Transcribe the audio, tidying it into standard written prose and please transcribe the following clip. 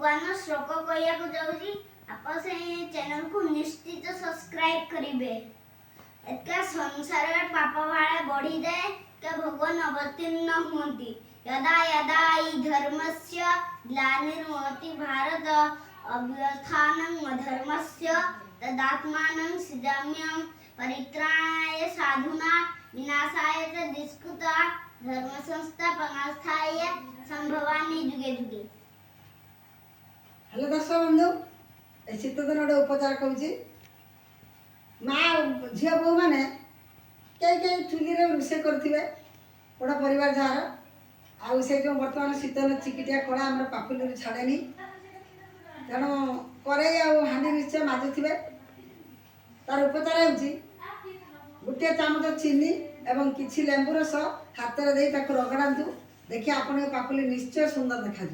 भगवान श्लोक कहया को जाउची आप से चैनल को निश्चित सब्सक्राइब करिवे। एका संसार रे पाप भाड़ा बढ़ी जाए के भगवान अवतीर्ण होती यदा यदा इ धर्मस्य ग्लानिर्भवति भारत अभ्युत्थानं अधर्मस्य तदात्मानं सृजाम्यहं परित्राणाय साधूनां विनाशाय च दुष्कृता धर्म संस्थापनार्थाय संभवामि जुगे जुगे। हेलो दर्शक बंधु ए शीत दिन गोटे उपचार करुँची माँ झी बो मैंने कई चुली रोषे करेंगे गोटे परिवार जार आउ से जो बर्तमान शीत दिन चिकिटिया कड़ा आम पापुली छाड़ेनी तेणु कड़े आंडी निश्चय माजुवे तार उपचार हो गोटे चामच चीनी एवं किसी लेंबू रस हाथ में रगड़ा देखिए आपन पापुली निश्चय सुंदर देखा।